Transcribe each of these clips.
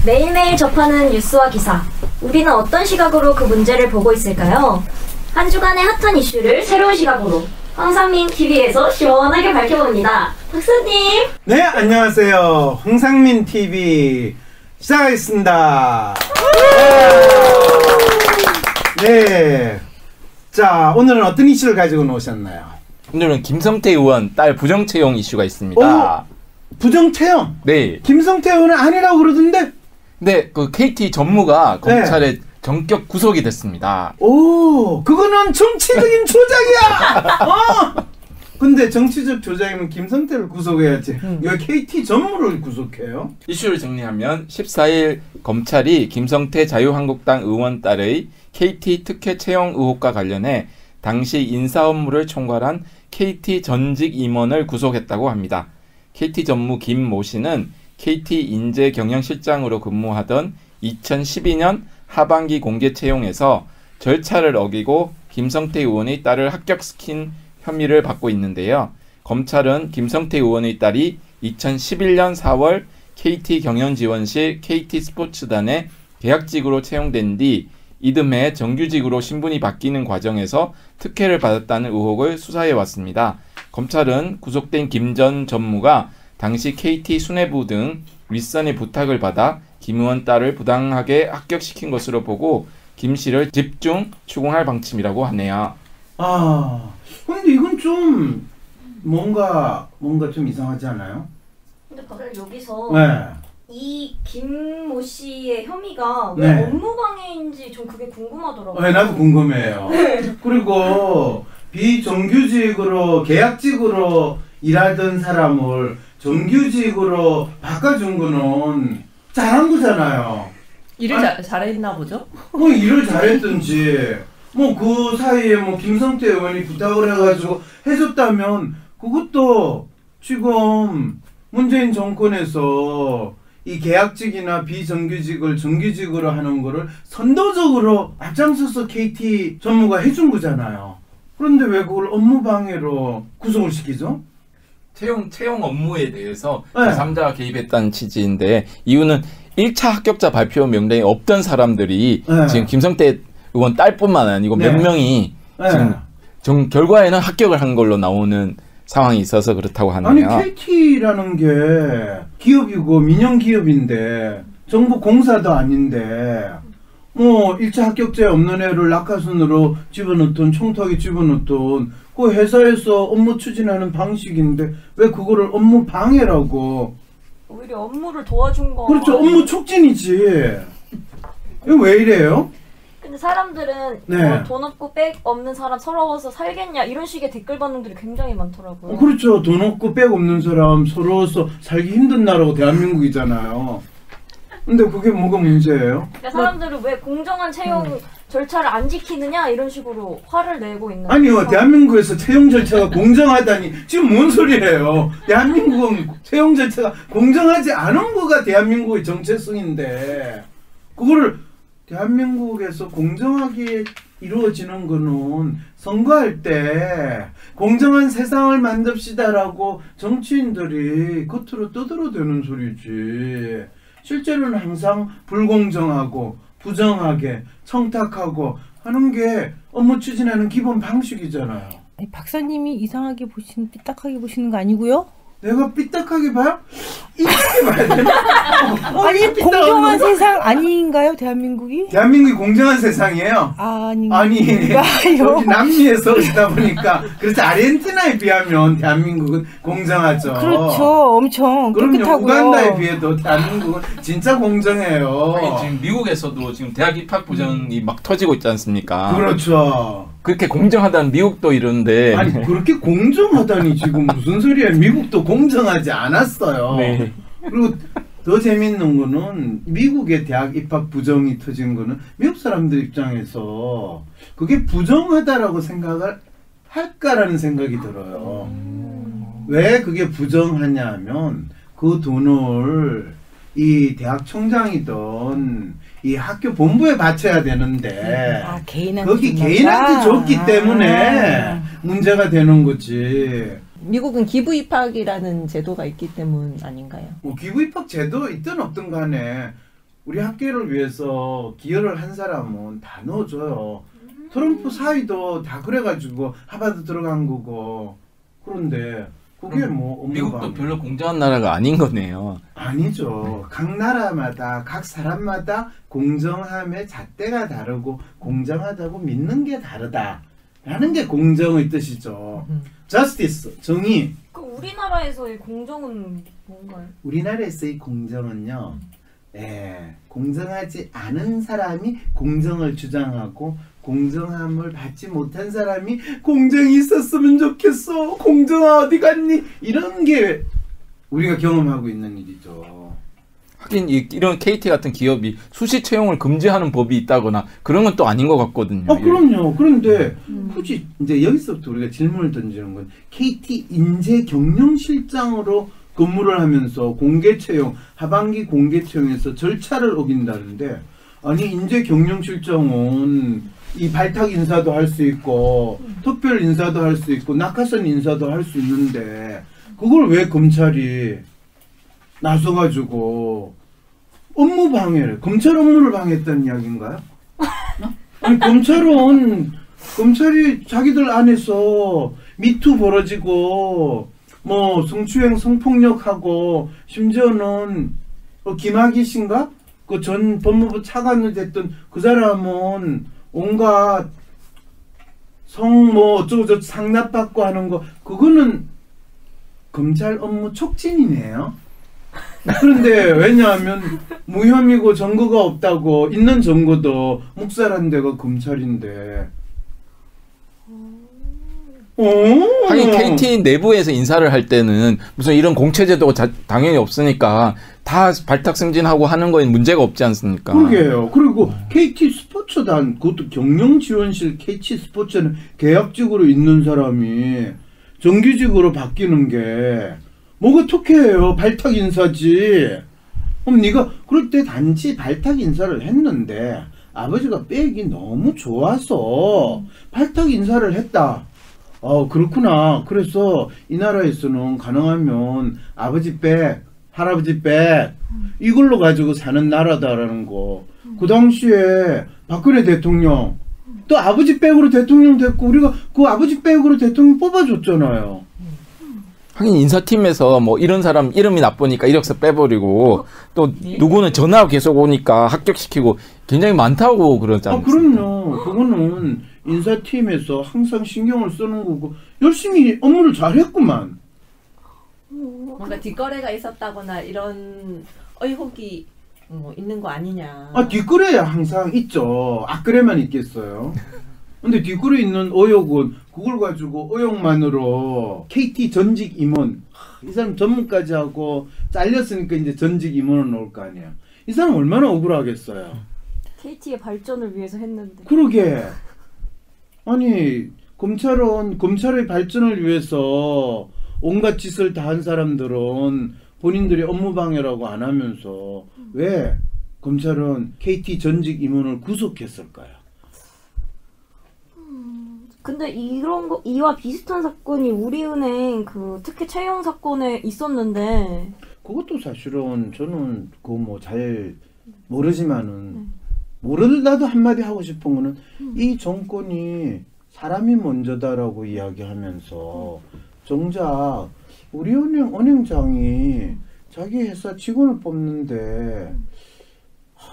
매일매일 접하는 뉴스와 기사. 우리는 어떤 시각으로 그 문제를 보고 있을까요? 한 주간의 핫한 이슈를 새로운 시각으로 황상민 TV에서 시원하게 밝혀봅니다. 박사님. 네, 안녕하세요. 황상민 TV 시작하겠습니다. 네. 자, 오늘은 어떤 이슈를 가지고 오셨나요? 오늘은 김성태 의원 딸 부정채용 이슈가 있습니다. 부정채용? 네. 김성태 의원은 아니라고 그러던데? 네, 그 KT 전무가 검찰에 전격 구속이 됐습니다. 오, 그거는 정치적인 조작이야! 근데 정치적 조작이면 김성태를 구속해야지. 왜 KT 전무를 구속해요? 이슈를 정리하면 14일 검찰이 김성태 자유한국당 의원 딸의 KT 특혜 채용 의혹과 관련해 당시 인사 업무를 총괄한 KT 전직 임원을 구속했다고 합니다. KT 전무 김 모 씨는 KT 인재 경영실장으로 근무하던 2012년 하반기 공개 채용에서 절차를 어기고 김성태 의원의 딸을 합격시킨 혐의를 받고 있는데요. 검찰은 김성태 의원의 딸이 2011년 4월 KT 경영지원실 KT 스포츠단에 계약직으로 채용된 뒤 이듬해 정규직으로 신분이 바뀌는 과정에서 특혜를 받았다는 의혹을 수사해 왔습니다. 검찰은 구속된 김 전 전무가 당시 KT 수뇌부 등 윗선의 부탁을 받아 김 의원 딸을 부당하게 합격시킨 것으로 보고 김 씨를 집중 추궁할 방침이라고 하네요. 아, 근데 이건 좀 뭔가 좀 이상하지 않아요? 근데 박사님 여기서 네. 이 김모 씨의 혐의가 왜 업무방해인지 좀 그게 궁금하더라고요. 네, 나도 궁금해요. 그리고 비정규직으로 계약직으로 일하던 사람을 정규직으로 바꿔준 거는 잘한 거잖아요. 일을 잘했나 보죠? 뭐 일을 잘했든지 뭐 그 사이에 뭐 김성태 의원이 부탁을 해가지고 해줬다면 그것도 지금 문재인 정권에서 이 계약직이나 비정규직을 정규직으로 하는 거를 선도적으로 앞장서서 KT 전무가 해준 거잖아요. 그런데 왜 그걸 업무방해로 구속을 시키죠? 채용 업무에 대해서 제3자가 개입했다는 취지인데 이유는 1차 합격자 발표 명령에 없던 사람들이 지금 김성태 의원 딸뿐만 아니고 몇 명이 지금 결과에는 합격을 한 걸로 나오는 상황이 있어서 그렇다고 하네요. 아니 KT라는 게 기업이고 민영 기업인데 정부 공사도 아닌데 뭐 1차 합격자에 없는 애를 낙하순으로 집어넣던 총탁에 집어넣던 그 회사에서 업무 추진하는 방식인데 왜 그거를 업무 방해라고? 오히려 업무를 도와준 거. 그렇죠. 업무 촉진이지. 왜 이래요? 근데 사람들은 뭐 돈 없고 백 없는 사람 서러워서 살겠냐 이런 식의 댓글 반응들이 굉장히 많더라고요. 그렇죠. 돈 없고 백 없는 사람 서러워서 살기 힘든 나라고 대한민국이잖아요. 근데 그게 뭐가 문제예요? 그러니까 사람들은 왜 공정한 채용 절차를 안 지키느냐 이런 식으로 화를 내고 있는. 아니요. 대한민국에서 채용 절차가 공정하다니 지금 뭔 소리예요? 대한민국은 채용 절차가 공정하지 않은 거가 대한민국의 정체성인데 그거를 대한민국에서 공정하게 이루어지는 거는 선거할 때 공정한 세상을 만듭시다라고 정치인들이 겉으로 떠들어대는 소리지. 실제로는 항상 불공정하고 부정하게 청탁하고 하는 게 업무 추진하는 기본 방식이잖아요. 아니, 박사님이 이상하게 삐딱하게 보시는 거 아니고요? 내가 삐딱하게 봐요? 이렇게 봐야 되나? 아니 공정한 세상 아닌가요 대한민국이? 대한민국이 공정한 세상이에요? 아니 여기 남미에서 오시다 보니까 그래서 아르헨티나에 비하면 대한민국은 공정하죠. 그렇죠. 엄청 깨끗하고요. 우간다에 비해도 대한민국은 진짜 공정해요. 아니, 지금 미국에서도 지금 대학 입학 부정이 막 터지고 있지 않습니까? 그렇죠. 그렇게 공정하다는 미국도 이러는데 아니 그렇게 공정하다니 지금 무슨 소리야. 미국도 공정하지 않았어요. 네. 그리고 더 재밌는 거는 미국의 대학 입학 부정이 터진 거는 미국 사람들 입장에서 그게 부정하다라고 생각을 할까라는 생각이 들어요. 왜 그게 부정하냐 하면 그 돈을 이 대학 총장이던 이 학교 본부에 바쳐야 되는데 거기 개인한테 줬기 때문에 문제가 되는 거지. 미국은 기부 입학이라는 제도가 있기 때문 아닌가요? 뭐 기부 입학 제도 있든 없든 간에 우리 학교를 위해서 기여를 한 사람은 다 넣어줘요. 트럼프 사위도 다 그래가지고 하버드 들어간 거고. 그런데 그게 뭐 미국도 별로 공정한 나라가 아닌 거네요. 아니죠. 각 나라마다 각 사람마다 공정함의 잣대가 다르고 공정하다고 믿는 게 다르다라는 게 공정의 뜻이죠. Justice, 정의. 그 우리나라에서의 공정은 뭔가요? 우리나라에서의 공정은요. 공정하지 않은 사람이 공정을 주장하고 공정함을 받지 못한 사람이 공정이 있었으면 좋겠어. 공정아 어디 갔니? 이런 게 우리가 경험하고 있는 일이죠. 하긴 이런 KT 같은 기업이 수시 채용을 금지하는 법이 있다거나 그런 건 또 아닌 것 같거든요. 그럼요. 그런데 굳이 이제 여기서부터 우리가 질문을 던지는 건 KT 인재 경영 실장으로 근무를 하면서 공개 채용, 하반기 공개 채용에서 절차를 어긴다는데 아니 인재 경영 실장은 이 발탁 인사도 할 수 있고 특별 인사도 할 수 있고 낙하산 인사도 할 수 있는데 그걸 왜 검찰이 나서가지고 업무 방해를 검찰 업무를 방해했다는 이야기인가요? 아니 검찰이 자기들 안에서 미투 벌어지고 뭐 성추행 성폭력하고 심지어는 김학의 씨인가 그 전 법무부 차관이 됐던 그 사람은 온갖 성 뭐 어쩌고 저 상납받고 하는 거 그거는 검찰 업무 촉진이네요. 그런데 왜냐하면 무혐의고 증거가 없다고 있는 증거도 묵살한 데가 검찰인데. 하긴 KT 내부에서 인사를 할 때는 무슨 이런 공채 제도가 당연히 없으니까 다 발탁 승진하고 하는 거에 문제가 없지 않습니까? 그러게요. 그리고 KT 스포츠단 그것도 경영지원실 KT 스포츠는 계약직으로 있는 사람이 정규직으로 바뀌는 게 뭐가 특혜예요. 발탁 인사지. 그럼 네가 그럴 때 단지 발탁 인사를 했는데 아버지가 백이 너무 좋아서 발탁 인사를 했다. 그렇구나. 그래서 이 나라에서는 가능하면 아버지 백, 할아버지 백 이걸로 가지고 사는 나라다라는 거. 그 당시에 박근혜 대통령 또 아버지 백으로 대통령 됐고 우리가 그 아버지 백으로 대통령 뽑아줬잖아요. 하긴 인사팀에서 뭐 이런 사람 이름이 나쁘니까 이력서 빼버리고 또 누구는 전화 계속 오니까 합격시키고 굉장히 많다고 그러지 않습니까? 그럼요. 그거는 인사팀에서 항상 신경을 쓰는 거고 열심히 업무를 잘했구만. 뭔가 뒷거래가 있었다거나 이런 의혹이 뭐 있는 거 아니냐. 뒷거래야 항상 있죠. 앞거래만 있겠어요. 근데 뒷거래 있는 의혹은 그걸 가지고 의혹만으로 KT 전직 임원 이 사람 전문까지 하고 잘렸으니까 이제 전직 임원은 나올 거 아니야. 이 사람 얼마나 억울하겠어요. KT의 발전을 위해서 했는데. 그러게. 아니 검찰은 검찰의 발전을 위해서 온갖 짓을 다 한 사람들은 본인들이 업무방해라고 안 하면서 왜 검찰은 KT 전직 임원을 구속했을까요? 근데 이런 거 이와 비슷한 사건이 우리은행 그 특혜 채용 사건에 있었는데 그것도 사실은 저는 그 뭐 잘 모르지만은 모르다도 한마디 하고 싶은 거는 이 정권이 사람이 먼저다라고 이야기하면서 정작 우리 은행장이 자기 회사 직원을 뽑는데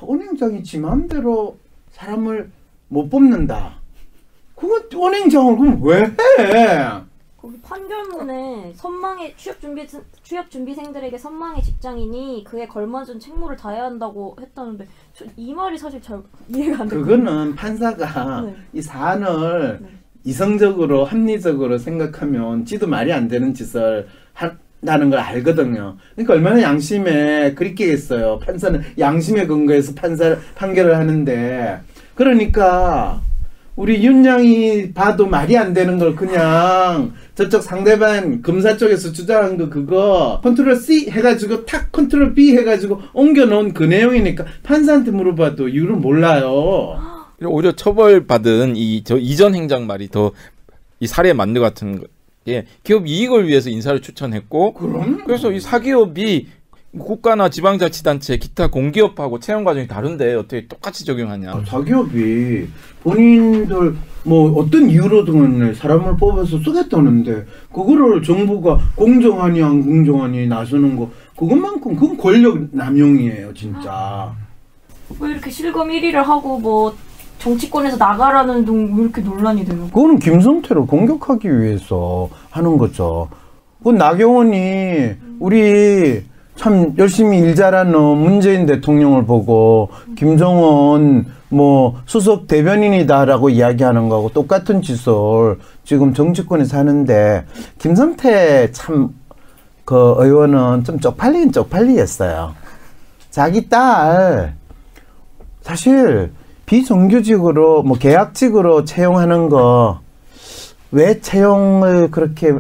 은행장이 지 마음대로 사람을 못 뽑는다. 그거 은행장을 그럼 왜 해? 거기 판결문에 선망의 취업 준비생들에게 선망의 직장인이 그에 걸맞은 책무를 다해야 한다고 했다는데 이 말이 사실 잘 이해가 안 돼요. 그거는 판사가 이 사안을 이성적으로 합리적으로 생각하면 지도 말이 안 되는 짓을 한다는 걸 알거든요. 그러니까 얼마나 양심에 그립겠어요. 판사는 양심에 근거해서 판결을 하는데 그러니까 우리 윤양이 봐도 말이 안 되는 걸 그냥 저쪽 상대방 검사 쪽에서 주장한 거 그거 컨트롤 C 해가지고 탁 컨트롤 B 해가지고 옮겨놓은 그 내용이니까 판사한테 물어봐도 이유를 몰라요. 오히려 처벌받은 이전 행장 말이 더 이 사례에 맞는 것 같은 게 기업 이익을 위해서 인사를 추천했고 그래서 이 사기업이 국가나 지방자치단체 기타 공기업하고 채용 과정이 다른데 어떻게 똑같이 적용하냐? 자기업이 본인들 뭐 어떤 이유로든 사람을 뽑아서 쓰겠다는데 그거를 정부가 공정하니 안 공정하니 나서는 거 그것만큼 그건 권력 남용이에요 진짜. 왜 이렇게 실검 1위를 하고 뭐 정치권에서 나가라는 등 왜 이렇게 논란이 되는 거야? 그거는 김성태를 공격하기 위해서 하는 거죠. 그 나경원이 우리 참 열심히 일 잘하는 문재인 대통령을 보고 김정은 뭐 수석 대변인이다라고 이야기하는 거하고 똑같은 짓을 지금 정치권에서 하는데 김성태 참 그 의원은 좀 쪽팔리긴 쪽팔리겠어요. 자기 딸 사실 비정규직으로 뭐 계약직으로 채용하는 거 왜 채용을 그렇게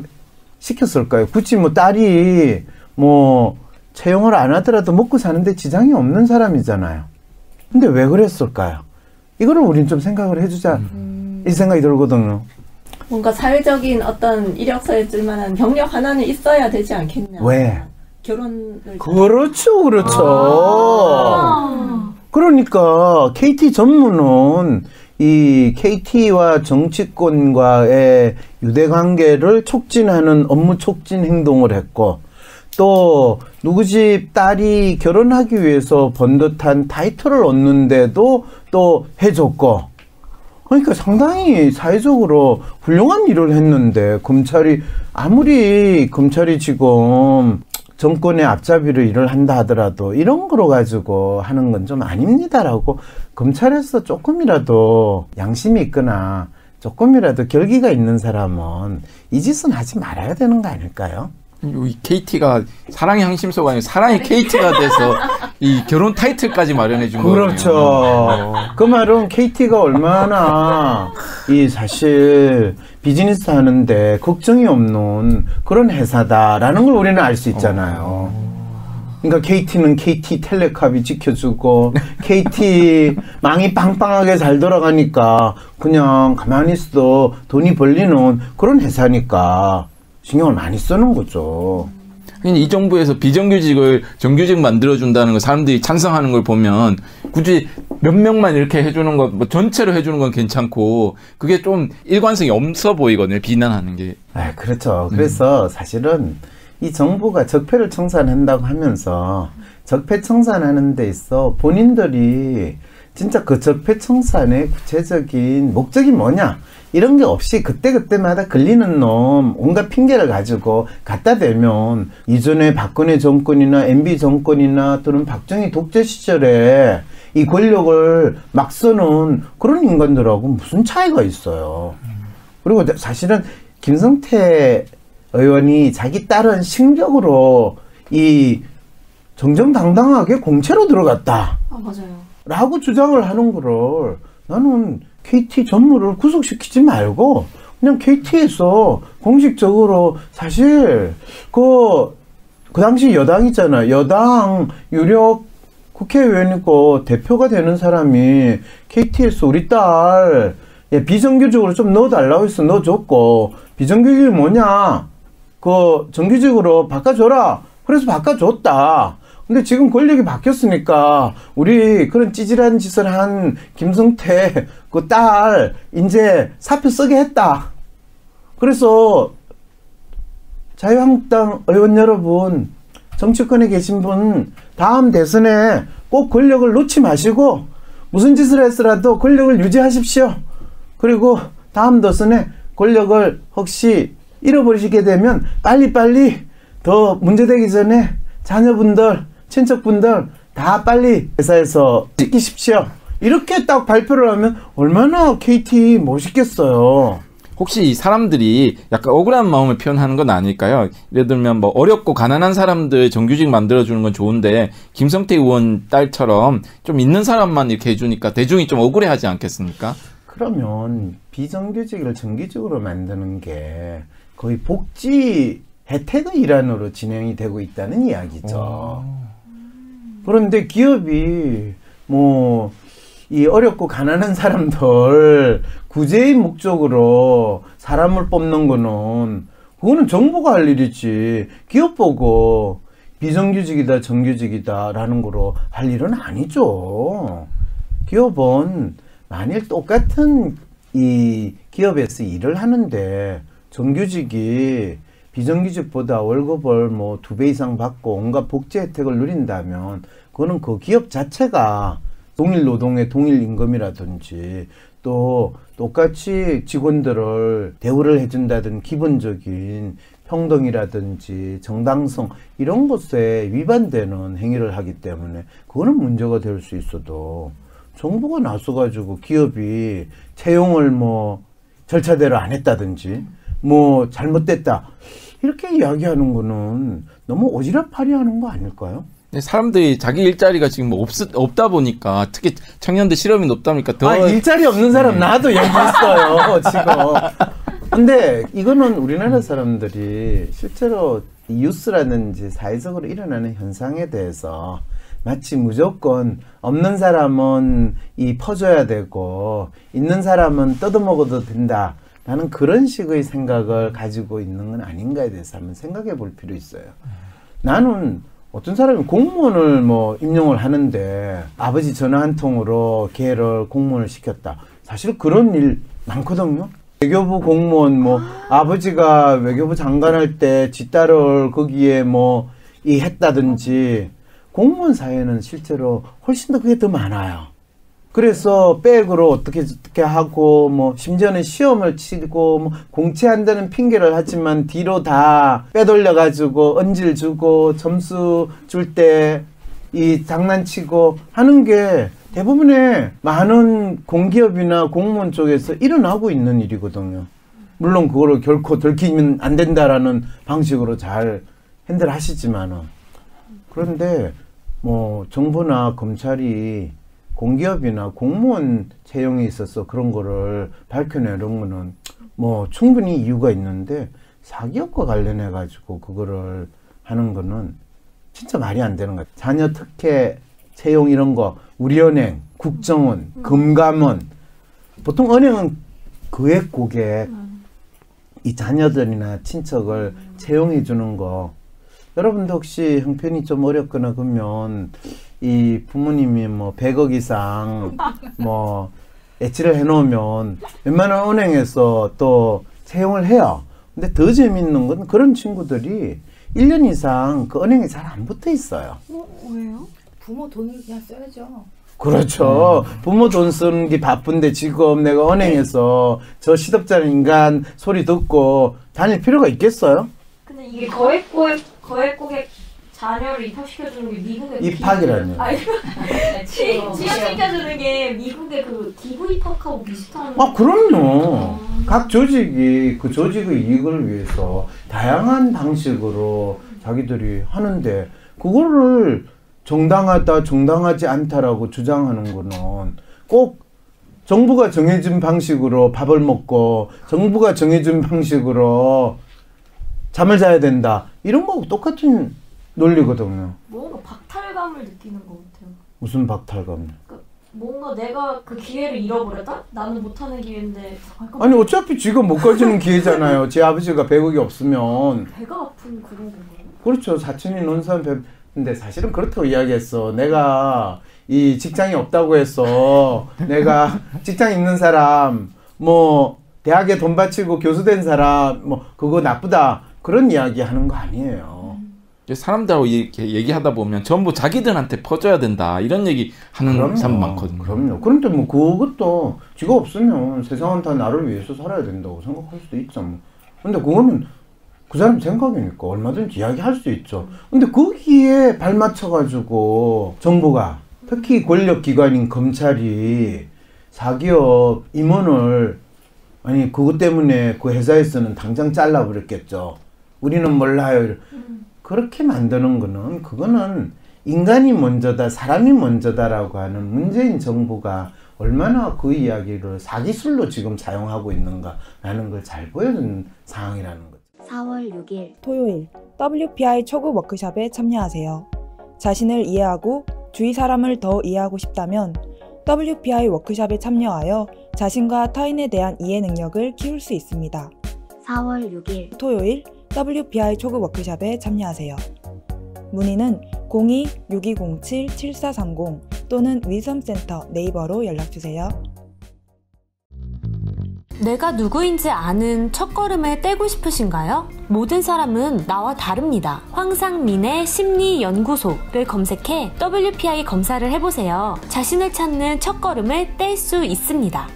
시켰을까요? 굳이 뭐 딸이 뭐 채용을 안 하더라도 먹고 사는데 지장이 없는 사람이잖아요. 근데 왜 그랬을까요? 이거를 우린 좀 생각을 해주자 이 생각이 들거든요. 뭔가 사회적인 어떤 이력서에 쓸 만한 경력 하나는 있어야 되지 않겠냐. 왜? 결혼을. 그렇죠, 그렇죠. 그러니까 KT 전무는 이 KT와 정치권과의 유대관계를 촉진하는 업무 촉진 행동을 했고 또 누구 집 딸이 결혼하기 위해서 번듯한 타이틀을 얻는데도 또 해줬고 그러니까 상당히 사회적으로 훌륭한 일을 했는데 검찰이 아무리 검찰이 지금 정권의 앞잡이로 일을 한다 하더라도 이런 거로 가지고 하는 건 좀 아닙니다라고 검찰에서 조금이라도 양심이 있거나 조금이라도 결기가 있는 사람은 이 짓은 하지 말아야 되는 거 아닐까요? 이 KT가 사랑의 항심소가 아니고 사랑의 KT가 돼서 이 결혼 타이틀까지 마련해 준 거예요. 그렇죠. 그 말은 KT가 얼마나 이 사실 비즈니스 하는데 걱정이 없는 그런 회사다라는 걸 우리는 알 수 있잖아요. 그러니까 KT는 KT 텔레캅이 지켜주고 KT 망이 빵빵하게 잘 돌아가니까 그냥 가만히 있어도 돈이 벌리는 그런 회사니까 신경을 많이 쓰는 거죠. 이 정부에서 비정규직을 정규직 만들어준다는 거 사람들이 찬성하는 걸 보면 굳이 몇 명만 이렇게 해주는 거, 뭐 전체로 해주는 건 괜찮고 그게 좀 일관성이 없어 보이거든요. 비난하는 게. 아, 그렇죠. 그래서 사실은 이 정부가 적폐를 청산한다고 하면서 적폐 청산하는 데 있어 본인들이 진짜 그 적폐 청산의 구체적인 목적이 뭐냐 이런 게 없이 그때그때마다 걸리는 놈 온갖 핑계를 가지고 갖다 대면 이전에 박근혜 정권이나 MB 정권이나 또는 박정희 독재 시절에 이 권력을 막 쓰는 그런 인간들하고 무슨 차이가 있어요. 그리고 사실은 김성태 의원이 자기 딸은 신격으로 이 정정당당하게 공채로 들어갔다. 맞아요. 라고 주장을 하는 거를 나는 KT 전무를 구속시키지 말고 그냥 KT에서 공식적으로 사실 그 당시 여당이잖아. 여당 유력 국회의원이고 대표가 되는 사람이 KT에서 우리 딸 비정규직으로 좀 넣어달라고 해서 넣어줬고 비정규직이 뭐냐 그 정규직으로 바꿔줘라. 그래서 바꿔줬다. 근데 지금 권력이 바뀌었으니까 우리 그런 찌질한 짓을 한 김성태 그 딸 이제 사표 쓰게 했다. 그래서 자유한국당 의원 여러분 정치권에 계신 분 다음 대선에 꼭 권력을 놓지 마시고 무슨 짓을 했으라도 권력을 유지하십시오. 그리고 다음 대선에 권력을 혹시 잃어버리시게 되면 빨리빨리 더 문제되기 전에 자녀분들 친척분들 다 빨리 회사에서 지키십시오. 이렇게 딱 발표를 하면 얼마나 KT 멋있겠어요. 혹시 이 사람들이 약간 억울한 마음을 표현하는 건 아닐까요? 예를 들면 뭐 어렵고 가난한 사람들 정규직 만들어주는 건 좋은데 김성태 의원 딸처럼 좀 있는 사람만 이렇게 해주니까 대중이 좀 억울해하지 않겠습니까? 그러면 비정규직을 정규직으로 만드는 게 거의 복지 혜택의 일환으로 진행이 되고 있다는 이야기죠. 그런데 기업이 뭐 이 어렵고 가난한 사람들 구제의 목적으로 사람을 뽑는 거는 그거는 정부가 할 일이지 기업 보고 비정규직이다 정규직이다라는 거로 할 일은 아니죠. 기업은 만일 똑같은 이 기업에서 일을 하는데 정규직이 비정규직보다 월급을 뭐 2배 이상 받고 온갖 복지 혜택을 누린다면 그거는 그 기업 자체가 동일 노동의 동일 임금이라든지 또 똑같이 직원들을 대우를 해준다든 기본적인 평등이라든지 정당성 이런 것에 위반되는 행위를 하기 때문에 그거는 문제가 될 수 있어도 정부가 나서가지고 기업이 채용을 뭐 절차대로 안 했다든지 뭐 잘못됐다 이렇게 이야기하는 거는 너무 오지랖하리 하는 거 아닐까요? 사람들이 자기 일자리가 지금 없다 보니까 특히 청년들 실업이 높다 보니까 더 일자리 없는 사람 나도 여기 있어요 지금. 근데 이거는 우리나라 사람들이 실제로 뉴스라든지 사회적으로 일어나는 현상에 대해서 마치 무조건 없는 사람은 퍼줘야 되고 있는 사람은 뜯어먹어도 된다 라는 그런 식의 생각을 가지고 있는 건 아닌가에 대해서 한번 생각해 볼 필요 있어요. 나는 어떤 사람이 공무원을 뭐 임용을 하는데 아버지 전화 한 통으로 걔를 공무원을 시켰다. 사실 그런 일 많거든요. 외교부 공무원 뭐 아버지가 외교부 장관 할 때 뒷딸을 거기에 뭐 했다든지 공무원 사회는 실제로 훨씬 더 그게 더 많아요. 그래서 백으로 어떻게 하고 뭐 심지어는 시험을 치고 뭐 공채한다는 핑계를 하지만 뒤로 다 빼돌려 가지고 언질 주고 점수 줄 때 장난치고 하는 게 대부분의 많은 공기업이나 공무원 쪽에서 일어나고 있는 일이거든요. 물론 그거를 결코 들키면 안 된다라는 방식으로 잘 핸들 하시지만은 그런데 뭐 정부나 검찰이 공기업이나 공무원 채용에 있어서 그런 거를 밝혀내는 거는 뭐 충분히 이유가 있는데 사기업과 관련해 가지고 그거를 하는 거는 진짜 말이 안 되는 것 같아요. 자녀 특혜 채용 이런 거 우리은행, 국정원, 금감원 보통 은행은 고액 고객 이 자녀들이나 친척을 채용해 주는 거 여러분도 혹시 형편이 좀 어렵거나 그러면 이 부모님이 뭐 100억 이상 뭐 예치를 해놓으면 웬만한 은행에서 또 채용을 해요. 근데 더 재밌는 건 그런 친구들이 1년 이상 그 은행에 잘 안 붙어 있어요. 왜요? 부모 돈을 그냥 써야죠. 그렇죠. 부모 돈 쓰는 게 바쁜데 지금 내가 은행에서 저 시덥잖은 인간 소리 듣고 다닐 필요가 있겠어요? 근데 이게 거액 고객 자녀를 입학시켜주는 게 미국의 입학이라뇨. 취업시켜주는 게 미국의 그 기부 입학하고 비슷한. 그럼요. 각 조직이 그 조직의 이익을 위해서 다양한 방식으로 자기들이 하는데 그거를 정당하다, 정당하지 않다라고 주장하는 거는 꼭 정부가 정해준 방식으로 밥을 먹고 정부가 정해준 방식으로 잠을 자야 된다. 이런 거하고 똑같은 논리거든요. 뭔가 박탈감을 느끼는 것 같아요. 무슨 박탈감? 뭔가 내가 그 기회를 잃어버렸다? 나는 못하는 기회인데. 아니 어차피 지금 못 가지는 기회잖아요. 제 아버지가 100억이 없으면. 배가 아픈 그런 건가요? 그렇죠. 사촌이 논산 근데 사실은 그렇다고 이야기했어. 내가 이 직장이 없다고 해서 내가 직장 있는 사람 뭐 대학에 돈 바치고 교수 된 사람 뭐 그거 나쁘다 그런 이야기 하는 거 아니에요. 사람들하고 이렇게 얘기하다 보면 전부 자기들한테 퍼줘야 된다 이런 얘기 하는 사람 많거든요. 그럼요. 그런데 뭐 그것도 지가 없으면 세상은 다 나를 위해서 살아야 된다고 생각할 수도 있죠. 뭐. 근데 그거는 그 사람 생각이니까 얼마든지 이야기할 수 있죠. 근데 거기에 발맞춰가지고 정부가 특히 권력기관인 검찰이 사기업 임원을 아니 그것 때문에 그 회사에서는 당장 잘라버렸겠죠. 우리는 몰라요. 그렇게 만드는 거는 그거는 인간이 먼저다 사람이 먼저다라고 하는 문재인 정부가 얼마나 그 이야기를 사기술로 지금 사용하고 있는가라는 걸 잘 보여준 상황이라는 거죠. 4월 6일 토요일 WPI 초급 워크숍에 참여하세요. 자신을 이해하고 주위 사람을 더 이해하고 싶다면 WPI 워크숍에 참여하여 자신과 타인에 대한 이해 능력을 키울 수 있습니다. 4월 6일 토요일 WPI 초급 워크숍에 참여하세요. 문의는 02-6207-7430 또는 위섬센터 네이버로 연락주세요. 내가 누구인지 아는 첫걸음을 떼고 싶으신가요? 모든 사람은 나와 다릅니다. 황상민의 심리연구소를 검색해 WPI 검사를 해보세요. 자신을 찾는 첫걸음을 뗄 수 있습니다.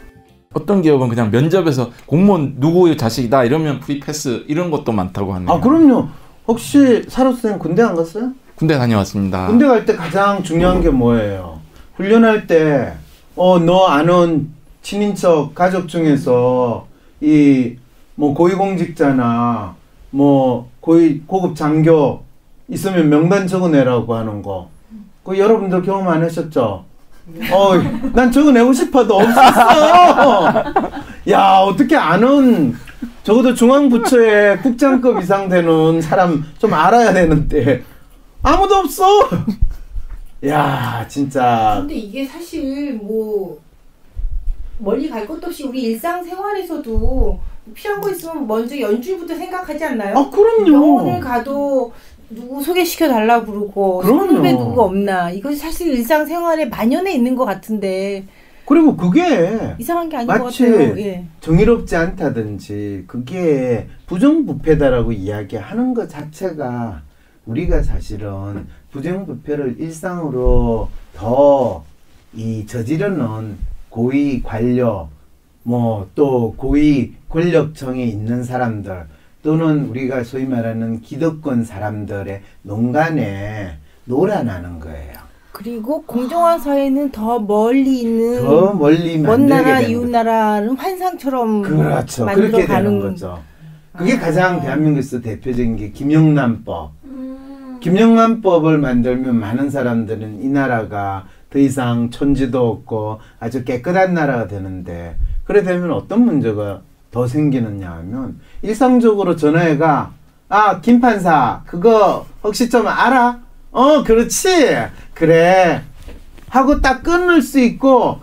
어떤 기업은 그냥 면접에서 공무원 누구의 자식이다 이러면 프리 패스 이런 것도 많다고 하네요. 아 그럼요. 혹시 사로 선생님 군대 안 갔어요? 군대 다녀왔습니다. 군대 갈 때 가장 중요한 게 뭐예요? 훈련할 때 너 아는 친인척 가족 중에서 이 뭐 고위공직자나 뭐 고급 장교 있으면 명단 적어내라고 하는 거. 그 여러분들 경험 안 하셨죠? 난 적어내고 싶어도 없었어. 야 어떻게 아는 적어도 중앙부처에 국장급 이상 되는 사람 좀 알아야 되는데 아무도 없어. 야 진짜. 근데 이게 사실 뭐 멀리 갈 것도 없이 우리 일상생활에서도 필요한 거 있으면 먼저 연주부터 생각하지 않나요? 아 그럼요. 병원을 가도 누구 소개시켜 달라고 그러고 선후배 누구가 없나 이거 사실 일상생활에 만연해 있는 것 같은데 그리고 그게 이상한 게 아닌 것 마치 같아요. 예. 정의롭지 않다든지 그게 부정부패다라고 이야기하는 것 자체가 우리가 사실은 부정부패를 일상으로 더 저지르는 고위 관료 뭐 또 고위 권력층에 있는 사람들 또는 우리가 소위 말하는 기득권 사람들의 농간에 놀아나는 거예요. 그리고 공정한 사회는 더 멀리 있는 더 멀리 먼 나라 만들게 이웃 나라는 환상처럼 그렇죠. 그렇게 되는 만들어가는 거죠. 그게 가장 대한민국에서 대표적인 게 김영란법. 김영란법을 만들면 많은 사람들은 이 나라가 더 이상 촌지도 없고 아주 깨끗한 나라가 되는데 그래 되면 어떤 문제가 더 생기느냐 하면 일상적으로 전화해가 김 판사 그거 혹시 좀 알아? 그렇지 그래 하고 딱 끊을 수 있고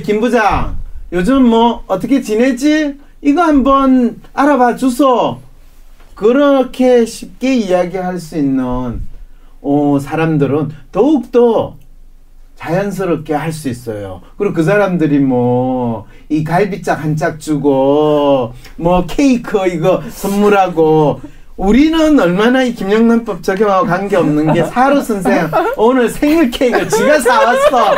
김 부장 요즘 뭐 어떻게 지내지? 이거 한번 알아봐 주소. 그렇게 쉽게 이야기할 수 있는 사람들은 더욱더 자연스럽게 할 수 있어요. 그리고 그 사람들이 뭐 이 갈비짝 한 짝 주고 뭐 케이크 이거 선물하고 우리는 얼마나 이 김영란법 적용하고 관계없는 게 사로 선생 오늘 생일 케이크를 지가 사왔어.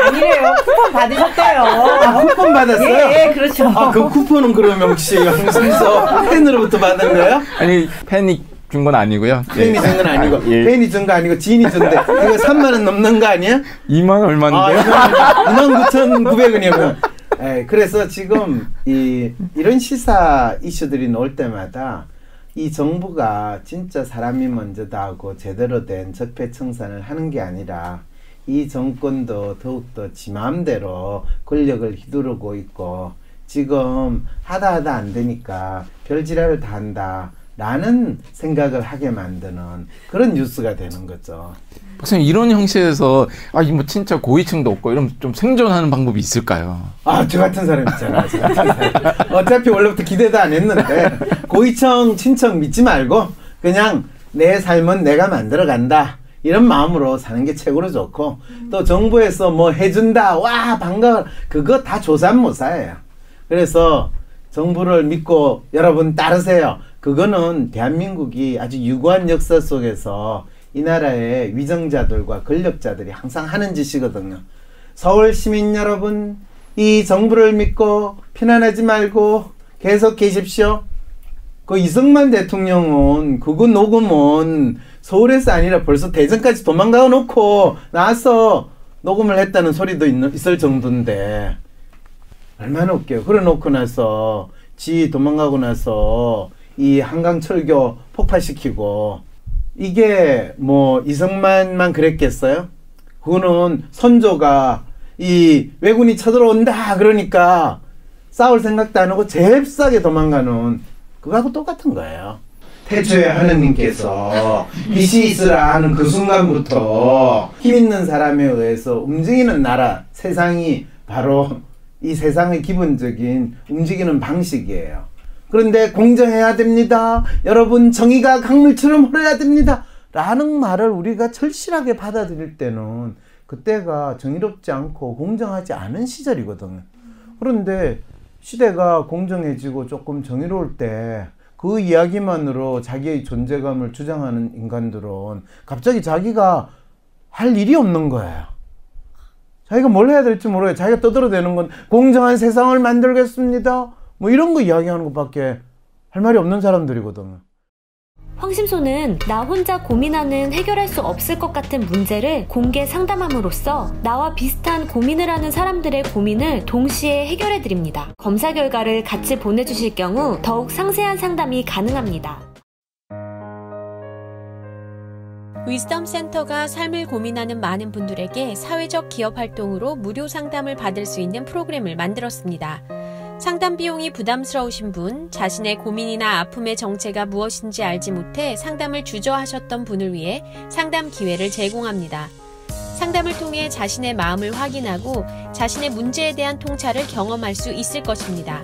아니래요. 쿠폰 받으셨대요. 쿠폰 받았어요? 예, 그렇죠. 그 쿠폰은 그러면 혹시 황순서 팬으로부터 받은 거예요? 아니 팬이 준 건 아니고요. 팬이 준 건 아니고 팬이 준 거 아니고 지인이 준데 이거 3만 원 넘는 거 아니야? 2만 얼마인데요? 29,900원이면. 그래서 지금 이런 시사 이슈들이 나올 때마다 이 정부가 진짜 사람이 먼저다 하고 제대로 된 적폐청산을 하는 게 아니라 이 정권도 더욱더 지 마음대로 권력을 휘두르고 있고 지금 하다 안 되니까 별지랄을 다 한다 라는 생각을 하게 만드는 그런 뉴스가 되는 거죠. 박사님 이런 형식에서 뭐 진짜 고위층도 없고 이러면 좀 생존하는 방법이 있을까요? 저 같은 사람 있잖아. 저 같은 사람. 어차피 원래부터 기대도 안 했는데 고위층 친척 믿지 말고 그냥 내 삶은 내가 만들어 간다. 이런 마음으로 사는 게 최고로 좋고 또 정부에서 뭐 해준다. 와 반가워. 그거 다 조삼모사예요. 그래서 정부를 믿고 여러분 따르세요. 그거는 대한민국이 아주 유구한 역사 속에서 이 나라의 위정자들과 권력자들이 항상 하는 짓이거든요. 서울 시민 여러분, 이 정부를 믿고 편안하지 말고 계속 계십시오. 그 이승만 대통령은 그거 녹음은 서울에서 아니라 벌써 대전까지 도망가 놓고 나와서 녹음을 했다는 소리도 있을 정도인데 얼마나 웃겨요. 그래 놓고 나서 지 도망가고 나서 이 한강철교 폭파시키고 이게 뭐 이승만만 그랬겠어요? 그거는 선조가 이 왜군이 쳐들어온다 그러니까 싸울 생각도 안 하고 잽싸게 도망가는 그거하고 똑같은 거예요. 태초에 하느님께서 빛이 있으라 하는 그 순간부터 힘 있는 사람에 의해서 움직이는 나라, 세상이 바로 이 세상의 기본적인 움직이는 방식이에요. 그런데 공정해야 됩니다. 여러분 정의가 강물처럼 흐려야 됩니다. 라는 말을 우리가 절실하게 받아들일 때는 그때가 정의롭지 않고 공정하지 않은 시절이거든요. 그런데 시대가 공정해지고 조금 정의로울 때 그 이야기만으로 자기의 존재감을 주장하는 인간들은 갑자기 자기가 할 일이 없는 거예요. 자기가 뭘 해야 될지 모르겠어요. 자기가 떠들어대는 건 공정한 세상을 만들겠습니다. 뭐 이런 거 이야기하는 것밖에 할 말이 없는 사람들이거든요. 황심소는 나 혼자 고민하는 해결할 수 없을 것 같은 문제를 공개 상담함으로써 나와 비슷한 고민을 하는 사람들의 고민을 동시에 해결해드립니다. 검사 결과를 같이 보내주실 경우 더욱 상세한 상담이 가능합니다. 위즈덤 센터가 삶을 고민하는 많은 분들에게 사회적 기업 활동으로 무료 상담을 받을 수 있는 프로그램을 만들었습니다. 상담 비용이 부담스러우신 분, 자신의 고민이나 아픔의 정체가 무엇인지 알지 못해 상담을 주저하셨던 분을 위해 상담 기회를 제공합니다. 상담을 통해 자신의 마음을 확인하고 자신의 문제에 대한 통찰을 경험할 수 있을 것입니다.